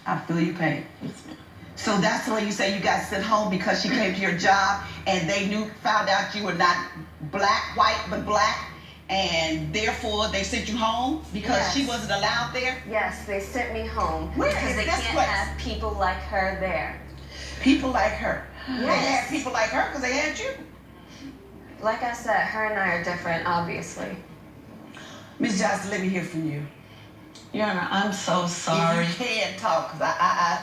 I feel your pain. So that's when you say you got sent home because she came to your job and they found out you were not white, but black, and therefore they sent you home because she wasn't allowed there? Yes, they sent me home. Where because is they this can't place? have people like her there. People like her? Yes. They had people like her because they had you? Like I said, her and I are different, obviously. Ms. Johnson, let me hear from you. Your Honor, I'm so sorry. If you can talk, because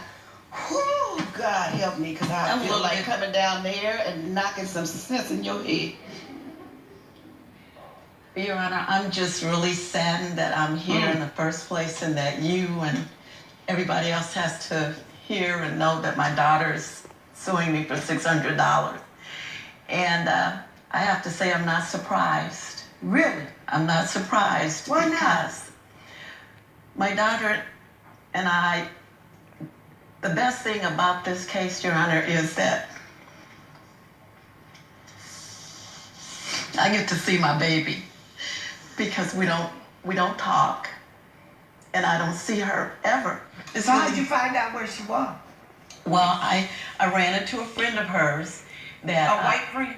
whew, God help me, because I feel like coming down there and knocking some sense in your head. Your Honor, I'm just really saddened that I'm here in the first place and that you and everybody else has to hear and know that my daughter's suing me for $600. And I have to say I'm not surprised. Really? I'm not surprised. Why not? Because my daughter and I, the best thing about this case, Your Honor, is that I get to see my baby because we don't talk, and I don't see her ever. So how did you find out where she was? Well, I ran into a friend of hers that a white friend.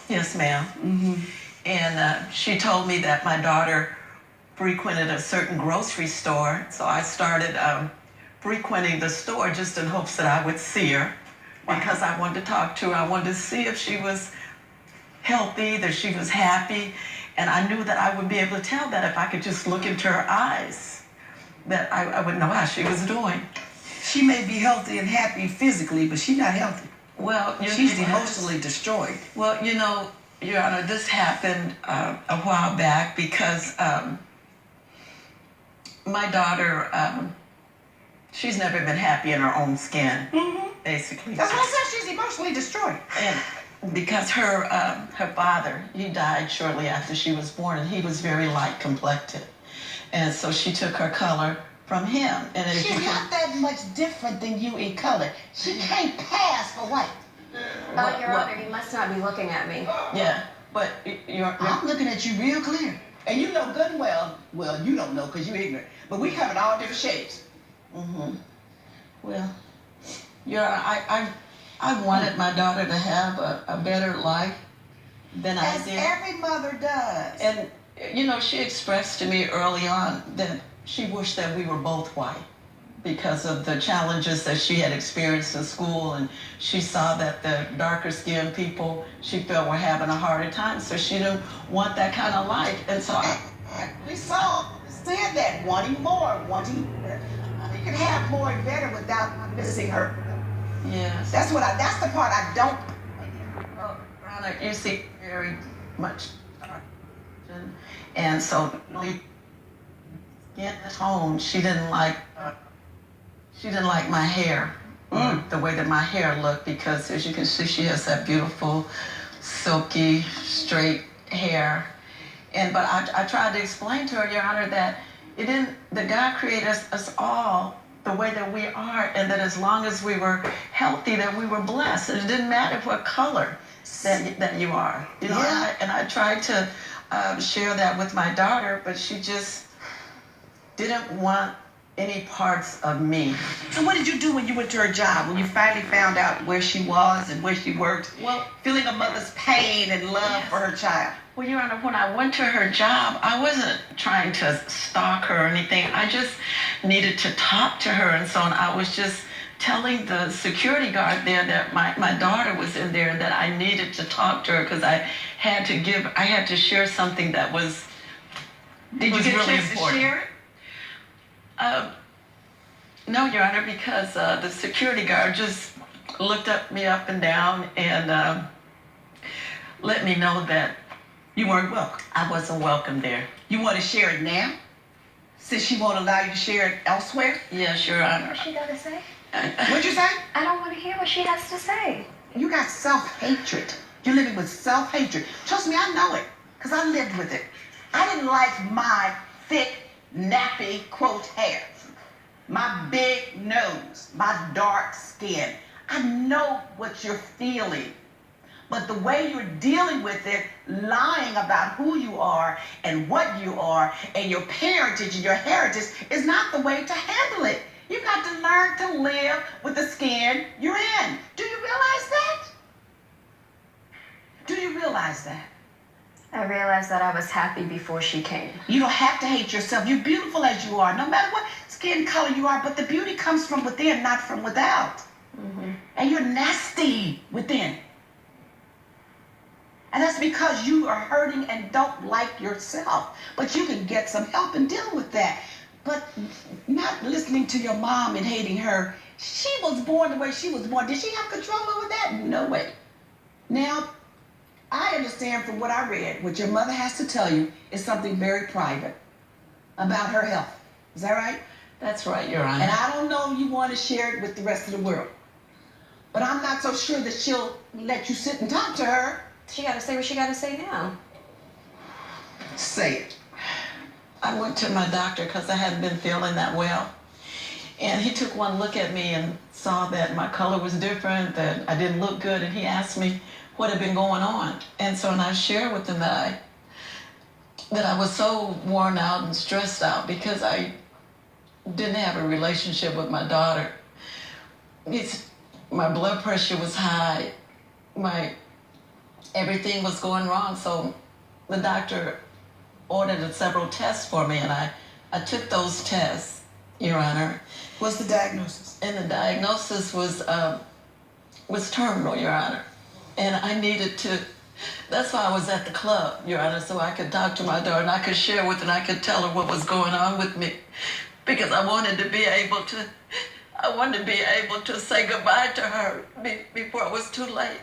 Yes, ma'am. Mm-hmm. And she told me that my daughter frequented a certain grocery store, so I started frequenting the store just in hopes that I would see her because I wanted to talk to her. I wanted to see if she was healthy, that she was happy, and I knew that I would be able to tell that if I could just look into her eyes, that I would know how she was doing. She may be healthy and happy physically, but she's not healthy. Well, she's emotionally destroyed. Well, you know, Your Honor, this happened a while back because my daughter, she's never been happy in her own skin, basically. That's why I said she's emotionally destroyed. And because her father, he died shortly after she was born, and he was very light complected. And so she took her color from him. And she's not that much different than you in color. She can't pass for white. Your Honor, you must not be looking at me. Yeah, but I'm looking at you real clear. And you know good and well, you don't know because you're ignorant, but we come in all different shapes. Mm-hmm. Well, Your Honor, I wanted my daughter to have a better life than I did. As every mother does. And, you know, she expressed to me early on that she wished that we were both white because of the challenges that she had experienced in school, and she saw that the darker skinned people she felt were having a harder time, so she didn't want that kind of life. And so we said that, wanting more, you can have more and better without missing her. Yes. That's the part I don't. Well, Ronna, you see very much, and so when getting home, she didn't like my hair, the way that my hair looked, because as you can see, she has that beautiful, silky, straight hair. But I tried to explain to her, Your Honor, that that God created us all the way that we are, and that as long as we were healthy, that we were blessed. And it didn't matter what color that you are. You know, and I tried to share that with my daughter, but she just didn't want any parts of me. So what did you do when you went to her job, when you finally found out where she was and where she worked? Well, feeling a mother's pain and love for her child. Well, Your Honor, when I went to her job, I wasn't trying to stalk her or anything. I just needed to talk to her and so on. I was just telling the security guard there that my daughter was in there and that I needed to talk to her because I had to share something that was Did you get really a chance important. to share it? No, Your Honor, because the security guard just looked me up and down and let me know that you weren't welcome. I wasn't welcome there. You want to share it now? Since she won't allow you to share it elsewhere? Yes, Your Honor. What's she got to say? What'd you say? I don't want to hear what she has to say. You got self-hatred. You're living with self-hatred. Trust me, I know it, because I lived with it. I didn't like my thick, nappy, quote, hair, my big nose, my dark skin. I know what you're feeling. But the way you're dealing with it, lying about who you are and what you are and your parentage and your heritage is not the way to handle it. You got to learn to live with the skin you're in. Do you realize that? Do you realize that? I realized that I was happy before she came. You don't have to hate yourself. You're beautiful as you are, no matter what skin color you are, but the beauty comes from within, not from without. And you're nasty within. And that's because you are hurting and don't like yourself. But you can get some help in dealing with that. But not listening to your mom and hating her. She was born the way she was born. Did she have control over that? No way. Now, I understand from what I read, what your mother has to tell you is something very private about her health. Is that right? That's right, Your Honor. And I don't know if you want to share it with the rest of the world. But I'm not so sure that she'll let you sit and talk to her. She got to say what she got to say now. Say it. I went to my doctor because I hadn't been feeling that well. And he took one look at me and saw that my color was different, that I didn't look good, and he asked me what had been going on. And so I shared with him that I was so worn out and stressed out because I didn't have a relationship with my daughter. My blood pressure was high. Everything was going wrong. So the doctor ordered several tests for me, and I took those tests, Your Honor. What's the diagnosis? And the diagnosis was terminal, Your Honor. And I needed to, that's why I was at the club, Your Honor, so I could talk to my daughter and I could share with her and I could tell her what was going on with me. Because I wanted to be able to say goodbye to her before it was too late.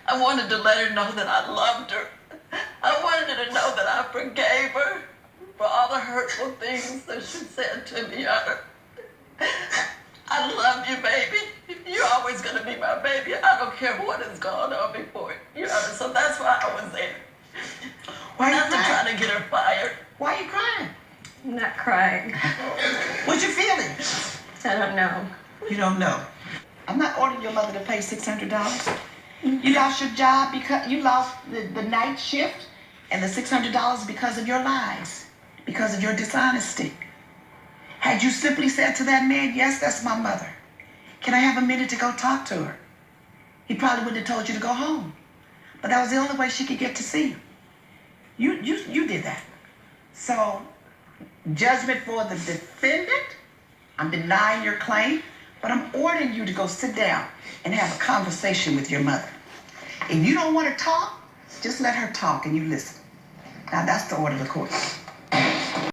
I wanted to let her know that I loved her. I wanted her to know that I forgave her for all the hurtful things that she said to me, Your Honor. I love you, baby. You're always going to be my baby. I don't care what has gone on before, Your Honor. So that's why I was there. Why are you Not to crying? try to get her fired. Why are you crying? I'm not crying. What you feeling? I don't know. You don't know. I'm not ordering your mother to pay $600. You lost your job because you lost the night shift and the $600 because of your lies, because of your dishonesty. Had you simply said to that man, yes, that's my mother. Can I have a minute to go talk to her? He probably wouldn't have told you to go home. But that was the only way she could get to see you. You did that. So, judgment for the defendant, I'm denying your claim, but I'm ordering you to go sit down and have a conversation with your mother. If you don't want to talk, just let her talk and you listen. Now, that's the order of the court.